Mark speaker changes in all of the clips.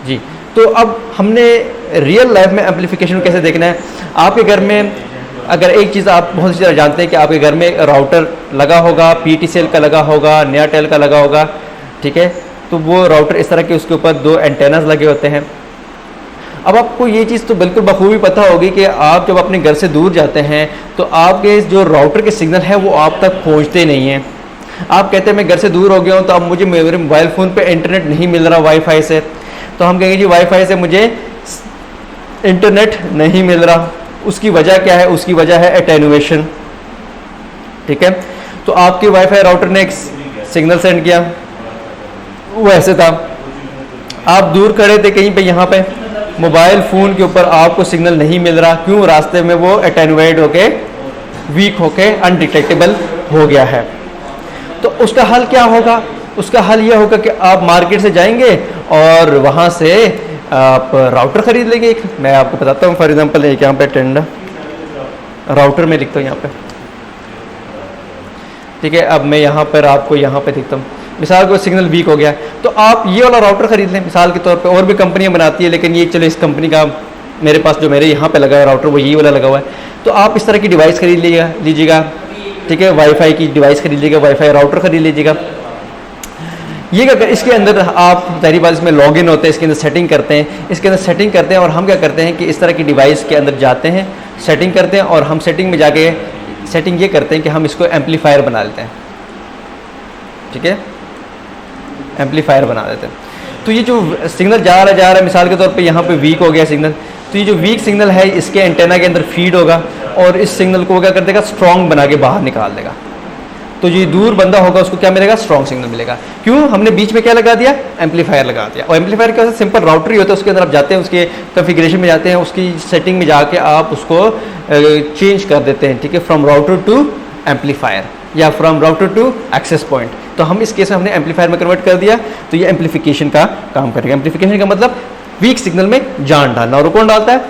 Speaker 1: जी। तो अब हमने रियल लाइफ में एम्पलीफिकेशन कैसे देखना है। आपके घर में अगर एक चीज़ आप बहुत अच्छी तरह जानते हैं कि आपके घर में राउटर लगा होगा, PTCL का लगा होगा, Neotel का लगा होगा, ठीक है। तो वो राउटर इस तरह के उसके ऊपर 2 एंटेनास लगे होते हैं। अब आपको ये चीज़ तो बिल्कुल बखूबी पता होगी कि आप जब अपने घर से दूर जाते हैं तो आपके जो राउटर के सिग्नल है वो आप तक पहुंचते नहीं हैं। आप कहते हैं मैं घर से दूर हो गया हूँ, तो अब मुझे मेरे मोबाइल फ़ोन पे इंटरनेट नहीं मिल रहा वाईफाई से, तो हम कहेंगे जी वाईफाई से मुझे इंटरनेट नहीं मिल रहा। उसकी वजह क्या है? उसकी वजह है एटेन्युएशन, ठीक है। तो आपके वाईफाई राउटर ने एक सिग्नल सेंड किया, वो ऐसे था, आप दूर खड़े थे कहीं पे, यहाँ पे मोबाइल फ़ोन के ऊपर आपको सिग्नल नहीं मिल रहा। क्यों? रास्ते में वो एटेन्युएट होके, वीक होके, अनडिटेक्टेबल हो गया है। तो उसका हल क्या होगा? उसका हल ये होगा कि आप मार्केट से जाएंगे और वहाँ से आप राउटर ख़रीद लेंगे। एक मैं आपको बताता हूँ, फॉर एग्जांपल एक यहाँ पे टेंडर राउटर में लिखता हूँ यहाँ पे, ठीक है। अब मैं यहाँ पर आपको यहाँ पे दिखता हूँ, मिसाल को सिग्नल वीक हो गया, तो आप ये वाला राउटर ख़रीद लें मिसाल के तौर पे। और भी कंपनियाँ बनाती है, लेकिन ये चलो इस कंपनी का मेरे पास जो मेरे यहाँ पे लगा है राउटर वो ये वाला लगा हुआ है। तो आप इस तरह की डिवाइस खरीद लीजिएगा, ठीक है। वाईफाई की डिवाइस खरीद लीजिएगा, वाईफाई राउटर खरीद लीजिएगा। ये क्या, इसके अंदर आप पहली बात इसमें लॉगिन होते हैं, इसके अंदर सेटिंग करते हैं, इसके अंदर सेटिंग करते हैं। और हम क्या करते हैं कि इस तरह की डिवाइस के अंदर जाते हैं, सेटिंग करते हैं, और हम सेटिंग में जाके सेटिंग ये करते हैं कि हम इसको एम्पलीफायर बना लेते हैं, ठीक है, एम्पलीफायर बना देते हैं। तो ये जो सिग्नल जा रहा है, मिसाल के तौर पे यहाँ पे वीक हो गया सिग्नल, तो ये जो वीक सिग्नल है इसके एंटेना के अंदर फीड होगा और इस सिग्नल को क्या कर देगा? स्ट्रॉन्ग बना के बाहर निकाल देगा। तो जो दूर बंदा होगा उसको क्या मिलेगा? स्ट्रॉन्ग सिग्नल मिलेगा। क्यों? हमने बीच में क्या लगा दिया? एम्पलीफायर लगा दिया। और एम्पलीफायर क्या होता है? सिंपल राउटर ही होता है, उसके अंदर आप जाते हैं, उसके कॉन्फ़िगरेशन में जाते हैं, उसकी सेटिंग में जाके आप उसको चेंज कर देते हैं, ठीक है, फ्रॉम राउटर टू एम्पलीफायर या from router to access point. तो हम इस केस में हमने एम्पलीफायर में कन्वर्ट कर दिया, तो ये एम्पलीफिकेशन का काम करेगा। एम्पलीफिकेशन का मतलब वीक सिग्नल में जान डालना। और कौन डालता है?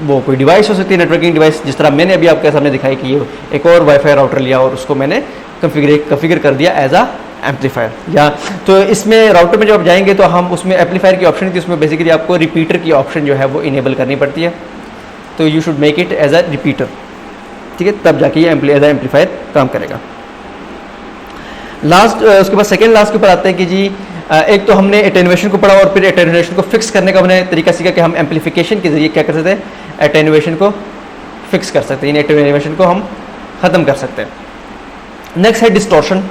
Speaker 1: वो कोई डिवाइस हो सकती है, नेटवर्किंग डिवाइस, जिस तरह मैंने अभी आपके सामने दिखाई कि ये एक और वाईफाई राउटर लिया और उसको मैंने कॉन्फ़िगर कर दिया एज आ एम्पलीफायर। या तो इसमें राउटर में जब आप जाएंगे तो हम उसमें एम्पलीफायर की ऑप्शन थी, उसमें बेसिकली आपको रिपीटर की ऑप्शन जो है वो इनेबल करनी पड़ती है। तो you should make it as a repeater, ठीक है, तब जाके ये एज आ एम्पलीफायर काम करेगा। लास्ट उसके बाद सेकेंड लास्ट के ऊपर आते हैं कि जी एक तो हमने एटेन्युएशन को पढ़ा और फिर एटेन्युएशन को फिक्स करने का हमने तरीका सीखा कि हम एम्पलीफिकेशन के जरिए क्या कर सकते हैं? एटेन्युएशन को फिक्स कर सकते हैं, एटेन्युएशन को हम ख़त्म कर सकते हैं। नेक्स्ट है डिस्टॉर्शन।